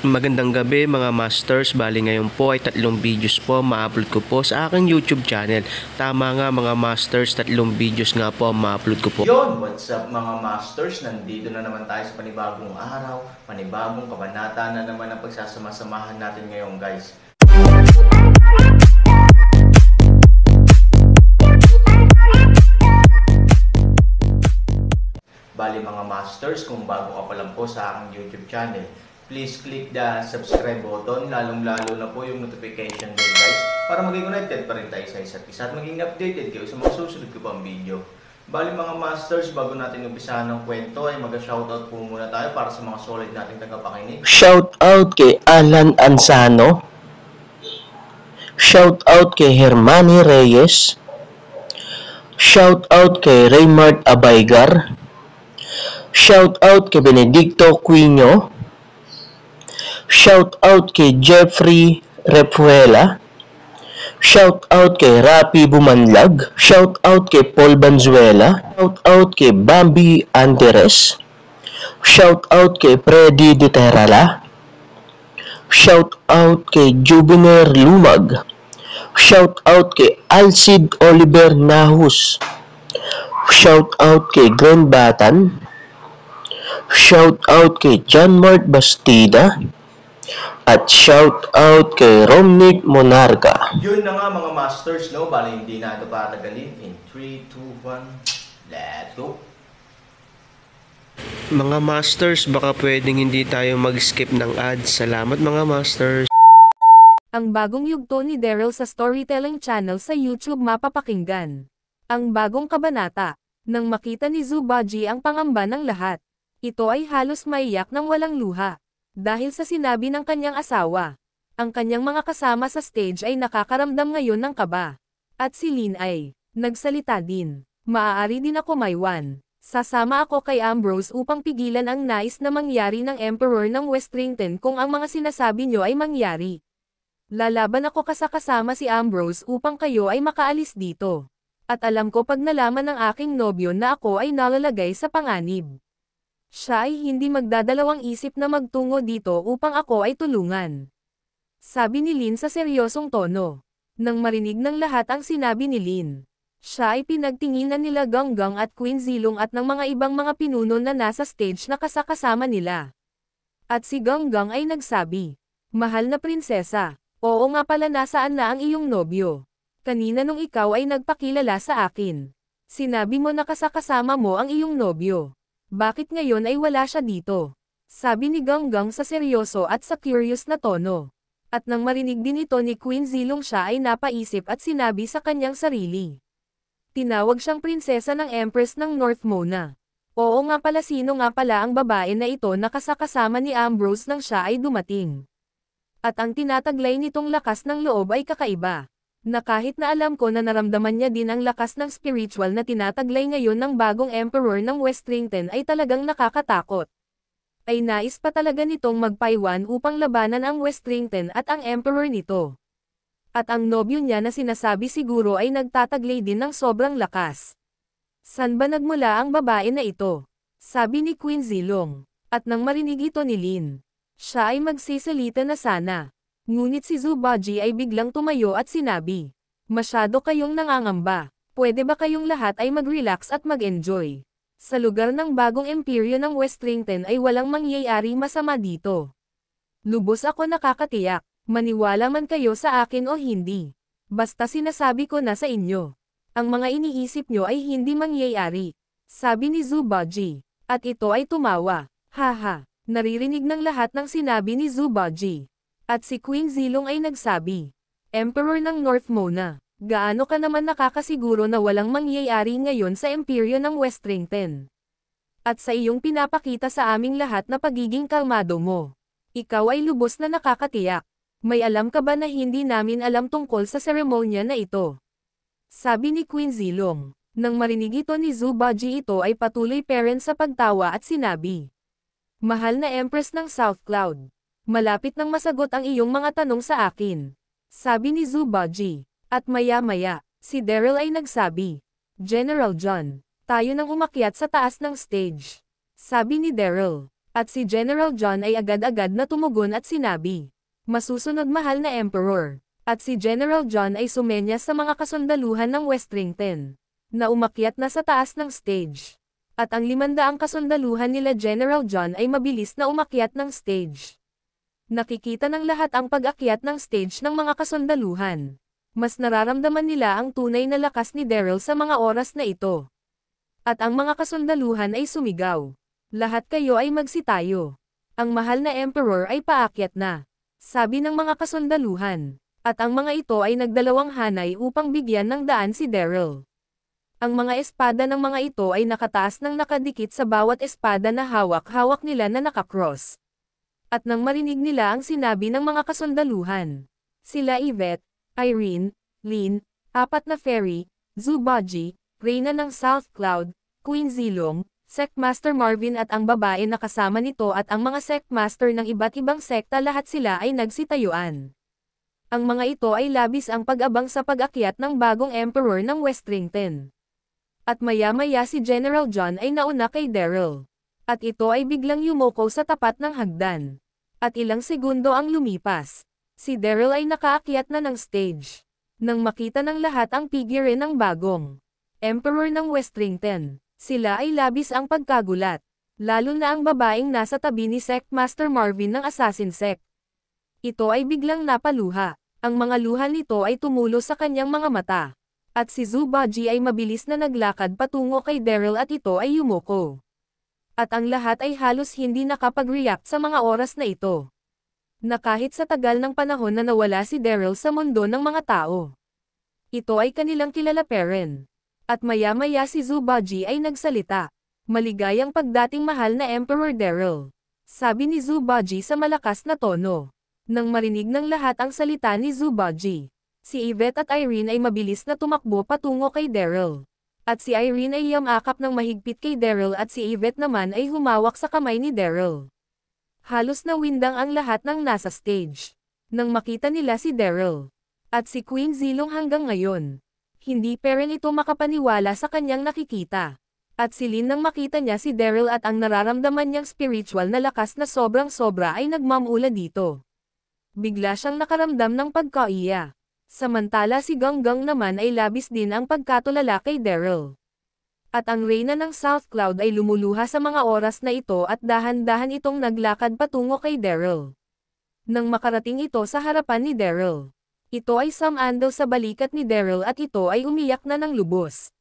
Magandang gabi mga masters, bali ngayon po ay 3 videos po ma-upload ko po sa aking YouTube channel. Tama nga mga masters, 3 videos nga po ma-upload ko po. Yon, what's up mga masters? Nandito na naman tayo sa panibagong araw, panibagong kabanata na naman ang pagsasama-samahan natin ngayon guys. Bali mga masters, kung bago ka pa lang po sa aking YouTube channel, please click the subscribe button, lalong-lalo na po yung notification bell guys, para maging connected pa rin tayo sa isa't isa at maging updated kayo sa mga susunod ko pang video. Bali mga masters, bago natin umpisahan ng kwento ay mag-shoutout po muna tayo para sa mga solid nating tagapakinig. Shoutout kay Alan Ansano. Shoutout kay Hermani Reyes. Shoutout kay Raymart Abaygar. Shoutout kay Benedicto Quino. Shoutout kay Jeffrey Repuela. Shoutout kay Rapi Bumanlag. Shoutout kay Paul Banzuela. Shoutout kay Bambi Anderes. Shoutout kay Freddy De Terala. Shoutout kay Jubiner Lumag. Shoutout kay Alcid Oliver Nahus. Shoutout kay Glenn Batan. Shoutout kay John Mart Bastida. At shoutout kay Romnick Monarca. Yun na nga mga masters, no? Bali hindi na ito patagalin. In 3, 2, 1, let's go! Mga masters, baka pwedeng hindi tayo mag-skip ng ads. Salamat mga masters. Ang bagong yugto ni Daryl sa Storytelling Channel sa YouTube mapapakinggan. Ang bagong kabanata. Nang makita ni Zubaji ang pangamba ng lahat, ito ay halos maiyak ng walang luha. Dahil sa sinabi ng kanyang asawa, ang kanyang mga kasama sa stage ay nakakaramdam ngayon ng kaba. At si Lin ay nagsalita din. Maaari din ako maiwan. Sasama ako kay Ambrose upang pigilan ang nais na mangyari ng Emperor ng Westrington kung ang mga sinasabi nyo ay mangyari. Lalaban ako kasama si Ambrose upang kayo ay makaalis dito. At alam ko pag nalaman ng aking nobyo na ako ay nalalagay sa panganib, siya ay hindi magdadalawang isip na magtungo dito upang ako ay tulungan. Sabi ni Lin sa seryosong tono. Nang marinig ng lahat ang sinabi ni Lin, siya ay pinagtinginan nila Ganggang at Queen Zilong at ng mga ibang mga pinuno na nasa stage na kasama nila. At si Ganggang ay nagsabi, "Mahal na prinsesa, oo nga pala, nasaan na ang iyong nobyo? Kanina nung ikaw ay nagpakilala sa akin, sinabi mo na kasama mo ang iyong nobyo. Bakit ngayon ay wala siya dito?" Sabi ni Ganggang sa seryoso at sa curious na tono. At nang marinig din ito ni Queen Zilong, siya ay napaisip at sinabi sa kanyang sarili. Tinawag siyang prinsesa ng Empress ng North Mona. Oo nga pala, sino nga pala ang babae na ito na kasama ni Ambrose nang siya ay dumating? At ang tinataglay nitong lakas ng loob ay kakaiba. Na kahit na alam ko na naramdaman niya din ang lakas ng spiritual na tinataglay ngayon ng bagong Emperor ng Westrington ay talagang nakakatakot. Ay nais pa talaga nitong magpaiwan upang labanan ang Westrington at ang Emperor nito. At ang nobyo niya na sinasabi siguro ay nagtataglay din ng sobrang lakas. San ba nagmula ang babae na ito? Sabi ni Queen Zilong. At nang marinig ito ni Lin, siya ay magsisalita na sana. Ngunit si Zubaji ay biglang tumayo at sinabi, "Masyado kayong nangangamba. Pwede ba kayong lahat ay mag-relax at mag-enjoy? Sa lugar ng bagong imperyo ng Westrington ay walang mangyayari masama dito. Lubos ako nakakatiyak, maniwala man kayo sa akin o hindi. Basta sinasabi ko na sa inyo. Ang mga iniisip nyo ay hindi mangyayari," sabi ni Zubaji. At ito ay tumawa. Haha, naririnig ng lahat ng sinabi ni Zubaji. At si Queen Zilong ay nagsabi, "Emperor ng North Mona, gaano ka naman nakakasiguro na walang mangyayari ngayon sa imperyo ng Westrington? At sa iyong pinapakita sa aming lahat na pagiging kalmado mo, ikaw ay lubos na nakakatiyak. May alam ka ba na hindi namin alam tungkol sa seremonya na ito?" Sabi ni Queen Zilong. Nang marinig ito ni Zubaji, ito ay patuloy pa rin sa pagtawa at sinabi, "Mahal na Empress ng South Cloud, malapit nang masagot ang iyong mga tanong sa akin," sabi ni Zubaji. At maya-maya, si Daryl ay nagsabi, "General John, tayo nang umakyat sa taas ng stage," sabi ni Daryl. At si General John ay agad-agad na tumugon at sinabi, "Masusunod mahal na Emperor." At si General John ay sumenyas sa mga kasundaluhan ng Westrington, na umakyat na sa taas ng stage. At ang 500 kasundaluhan nila General John ay mabilis na umakyat ng stage. Nakikita ng lahat ang pag-akyat ng stage ng mga kasundaluhan. Mas nararamdaman nila ang tunay na lakas ni Daryl sa mga oras na ito. At ang mga kasundaluhan ay sumigaw, "Lahat kayo ay magsitayo. Ang mahal na Emperor ay paakyat na," sabi ng mga kasundaluhan. At ang mga ito ay nagdalawang hanay upang bigyan ng daan si Daryl. Ang mga espada ng mga ito ay nakataas ng nakadikit sa bawat espada na hawak-hawak nila na nakakross. At nang marinig nila ang sinabi ng mga kasundaluhan, sila Yvette, Irene, Lynn, 4 na fairy, Zubaji, Reyna ng South Cloud, Queen Zilong, Sectmaster Marvin at ang babae na kasama nito at ang mga Sectmaster ng iba't ibang sekta lahat sila ay nagsitayuan. Ang mga ito ay labis ang pag-abang sa pag-akyat ng bagong Emperor ng Westrington. At maya-maya si General John ay nauna kay Daryl. At ito ay biglang yumuko sa tapat ng hagdan. At ilang segundo ang lumipas. Si Daryl ay nakaakyat na ng stage. Nang makita ng lahat ang figure ng bagong Emperor ng Westrington, sila ay labis ang pagkagulat. Lalo na ang babaeng nasa tabi ni Sectmaster Marvin ng Assassin Sect. Ito ay biglang napaluha. Ang mga luha nito ay tumulo sa kanyang mga mata. At si Zubaji ay mabilis na naglakad patungo kay Daryl at ito ay yumuko. At ang lahat ay halos hindi nakapag-react sa mga oras na ito. Na kahit sa tagal ng panahon na nawala si Daryl sa mundo ng mga tao, ito ay kanilang kilala pa rin. At maya-maya si Zubaji ay nagsalita. "Maligayang pagdating mahal na Emperor Daryl," sabi ni Zubaji sa malakas na tono. Nang marinig ng lahat ang salita ni Zubaji, si Yvette at Irene ay mabilis na tumakbo patungo kay Daryl. At si Irene ay yamakap ng mahigpit kay Daryl at si Yvette naman ay humawak sa kamay ni Daryl. Halos nawindang ang lahat ng nasa stage nang makita nila si Daryl. At si Queen Zilong hanggang ngayon, hindi pa rin ito makapaniwala sa kanyang nakikita. At si Lynn nang makita niya si Daryl at ang nararamdaman niyang spiritual na lakas na sobrang-sobra ay nagmamula dito. Bigla siyang nakaramdam ng pagkaiya. Samantala si Ganggang naman ay labis din ang pagkatulala kay Daryl. At ang Reyna ng South Cloud ay lumuluha sa mga oras na ito at dahan-dahan itong naglakad patungo kay Daryl. Nang makarating ito sa harapan ni Daryl, ito ay sumandal sa balikat ni Daryl at ito ay umiyak na ng lubos.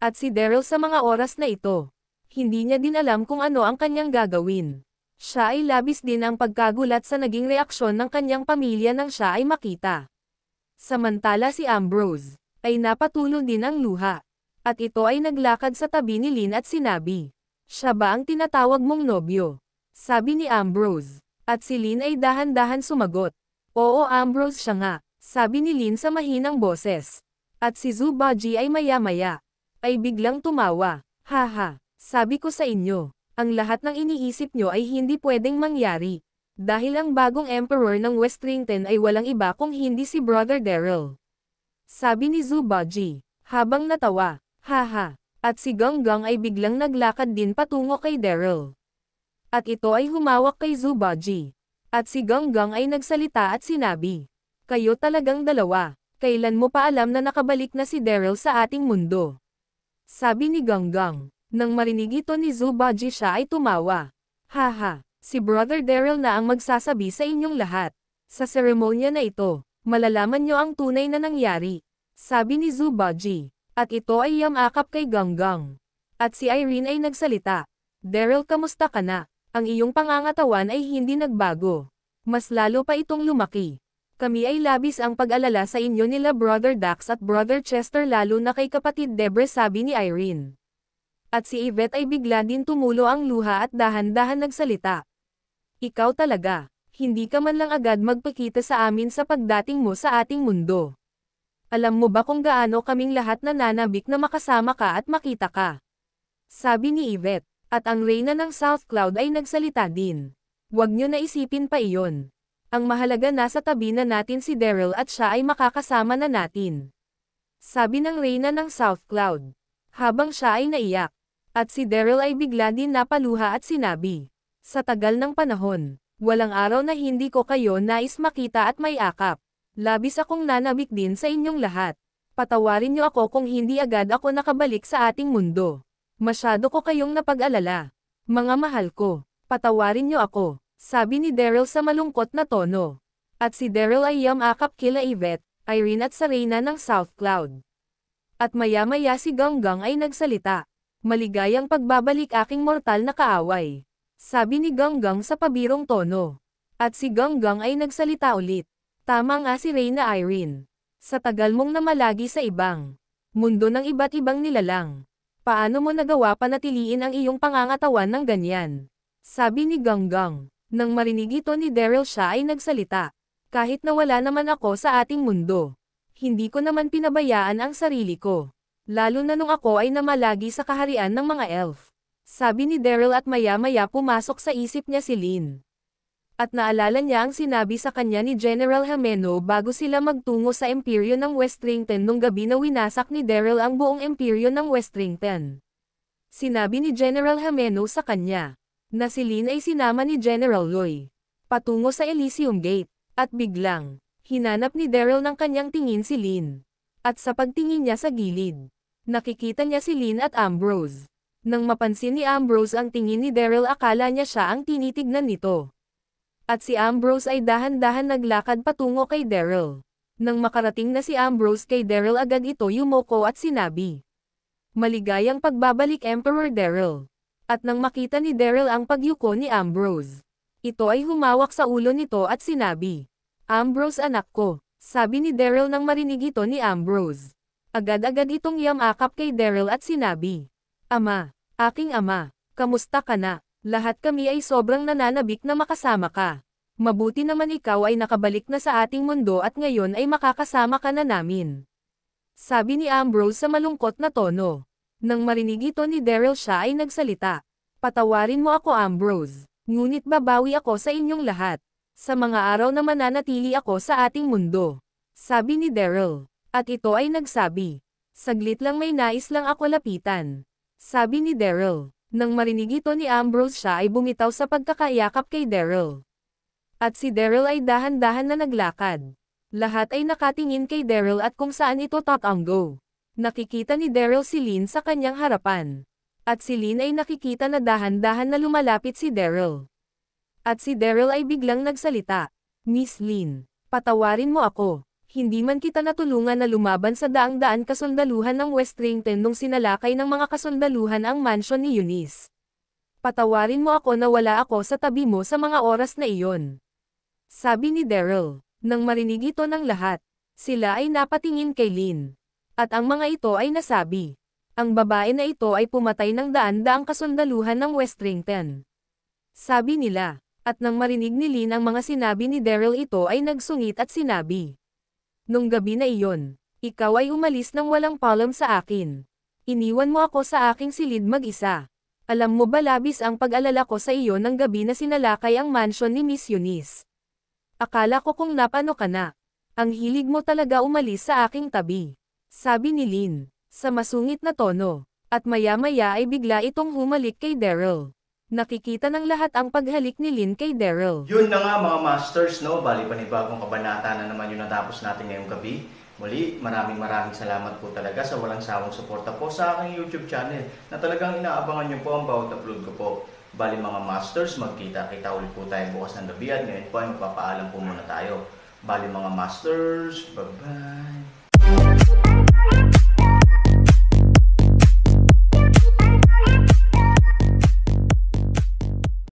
At si Daryl sa mga oras na ito, hindi niya din alam kung ano ang kanyang gagawin. Siya ay labis din ang pagkagulat sa naging reaksyon ng kanyang pamilya nang siya ay makita. Samantala si Ambrose, ay napatulo din ang luha. At ito ay naglakad sa tabi ni Lynn at sinabi, "Siya ba ang tinatawag mong nobyo?" Sabi ni Ambrose. At si Lynn ay dahan-dahan sumagot, "Oo Ambrose siya nga," sabi ni Lynn sa mahinang boses. At si Zubaji ay maya-maya, ay biglang tumawa, "Haha, sabi ko sa inyo, ang lahat ng iniisip nyo ay hindi pwedeng mangyari. Dahil ang bagong Emperor ng Westrington ay walang iba kung hindi si Brother Daryl." Sabi ni Zubaji, habang natawa, "Haha." At si Ganggang ay biglang naglakad din patungo kay Daryl. At ito ay humawak kay Zubaji. At si Ganggang ay nagsalita at sinabi, "Kayo talagang dalawa, kailan mo pa alam na nakabalik na si Daryl sa ating mundo?" Sabi ni Ganggang. Nang marinig ito ni Zubaji siya ay tumawa. "Haha, si Brother Daryl na ang magsasabi sa inyong lahat. Sa seremonya na ito, malalaman nyo ang tunay na nangyari," sabi ni Zubaji. At ito ay yamakap kay Ganggang. At si Irene ay nagsalita, "Daryl kamusta ka na? Ang iyong pangangatawan ay hindi nagbago. Mas lalo pa itong lumaki. Kami ay labis ang pag-alala sa inyo nila Brother Dax at Brother Chester lalo na kay kapatid Debre," sabi ni Irene. At si Yvette ay bigla din tumulo ang luha at dahan-dahan nagsalita, "Ikaw talaga, hindi ka man lang agad magpakita sa amin sa pagdating mo sa ating mundo. Alam mo ba kung gaano kaming lahat nananabik na makasama ka at makita ka?" Sabi ni Yvette. At ang Reyna ng South Cloud ay nagsalita din, "Huwag nyo na isipin pa iyon. Ang mahalaga nasa tabi na natin si Daryl at siya ay makakasama na natin," sabi ng Reyna ng South Cloud. Habang siya ay naiyak. At si Daryl ay bigla din napaluha at sinabi, Sa tagal ng panahon, walang araw na hindi ko kayo nais makita at may akap. Labis akong nanabik din sa inyong lahat. Patawarin niyo ako kung hindi agad ako nakabalik sa ating mundo. Masyado ko kayong napag-alala. Mga mahal ko, patawarin niyo ako, sabi ni Daryl sa malungkot na tono. At si Daryl ay yamakap kila Yvette, Irene at Serena ng South Cloud. At maya-maya si Ganggang ay nagsalita. Maligayang pagbabalik aking mortal na kaaway, sabi ni Ganggang sa pabirong tono. At si Ganggang ay nagsalita ulit. Tama nga si Reyna Irene. Sa tagal mong namalagi sa ibang mundo ng iba't ibang nilalang, paano mo nagawa panatiliin ang iyong pangangatawan ng ganyan? Sabi ni Ganggang. Nang marinig ito ni Daryl siya ay nagsalita. Kahit nawala naman ako sa ating mundo, hindi ko naman pinabayaan ang sarili ko. Lalo na nung ako ay namalagi sa kaharian ng mga elf. Sabi ni Daryl at maya-maya pumasok sa isip niya si Lynn. At naalala niya ang sinabi sa kanya ni General Hameno bago sila magtungo sa Imperyo ng Westrington nung gabi na winasak ni Daryl ang buong Imperyo ng Westrington. Sinabi ni General Hameno sa kanya na si Lynn ay sinama ni General Loy patungo sa Elysium Gate. At biglang, hinanap ni Daryl ng kanyang tingin si Lynn. At sa pagtingin niya sa gilid, nakikita niya si Lynn at Ambrose. Nang mapansin ni Ambrose ang tingin ni Daryl akala niya siya ang tinitignan nito. At si Ambrose ay dahan-dahan naglakad patungo kay Daryl. Nang makarating na si Ambrose kay Daryl agad ito yumoko at sinabi, "Maligayang pagbabalik Emperor Daryl." At nang makita ni Daryl ang pagyuko ni Ambrose, ito ay humawak sa ulo nito at sinabi, "Ambrose anak ko," sabi ni Daryl nang marinig ito ni Ambrose. Agad-agad itong yamakap kay Daryl at sinabi, "Ama, aking ama, kamusta ka na? Lahat kami ay sobrang nananabik na makasama ka. Mabuti naman ikaw ay nakabalik na sa ating mundo at ngayon ay makakasama ka na namin." Sabi ni Ambrose sa malungkot na tono. Nang marinig ito ni Daryl siya ay nagsalita, "Patawarin mo ako Ambrose. Ngunit babawi ako sa inyong lahat. Sa mga araw na mananatili ako sa ating mundo," sabi ni Daryl. At ito ay nagsabi, "Saglit lang may nais lang ako lapitan," sabi ni Daryl. Nang marinig ito ni Ambrose siya ay bumitaw sa pagkakayakap kay Daryl. At si Daryl ay dahan-dahan na naglakad. Lahat ay nakatingin kay Daryl at kung saan ito tatanggo. Nakikita ni Daryl si Lynn sa kanyang harapan. At si Lynn ay nakikita na dahan-dahan na lumalapit si Daryl. At si Daryl ay biglang nagsalita, "Miss Lynn, patawarin mo ako. Hindi man kita natulungan na lumaban sa daang-daan kasundaluhan ng Westrington nung sinalakay ng mga kasundaluhan ang mansyon ni Eunice. Patawarin mo ako na wala ako sa tabi mo sa mga oras na iyon," sabi ni Daryl. Nang marinig ito ng lahat, sila ay napatingin kay Lynn. At ang mga ito ay nasabi, "Ang babae na ito ay pumatay ng daan-daang kasundaluhan ng Westrington," sabi nila. At nang marinig ni Lynn ang mga sinabi ni Daryl ito ay nagsungit at sinabi, "Nung gabi na iyon, ikaw ay umalis nang walang paalam sa akin. Iniwan mo ako sa aking silid mag-isa. Alam mo ba labis ang pag-alala ko sa iyo ng gabi na sinalakay ang mansyon ni Miss Eunice. Akala ko kung napano ka na. Ang hilig mo talaga umalis sa aking tabi," sabi ni Lynn, sa masungit na tono. At maya-maya ay bigla itong humalik kay Daryl. Nakikita ng lahat ang paghalik ni Lynn kay Daryl. Yun na nga mga masters, no? Bali panibagong kabanata na naman yung natapos natin ngayong gabi. Muli, maraming salamat po talaga sa walang sawang suporta po sa aking YouTube channel na talagang inaabangan nyo po ang bawat upload ko po. Bali mga masters, magkita-kita ulit po tayo bukas ng gabi at ngayon po ay magpapaalam po muna tayo. Bali mga masters, bye-bye!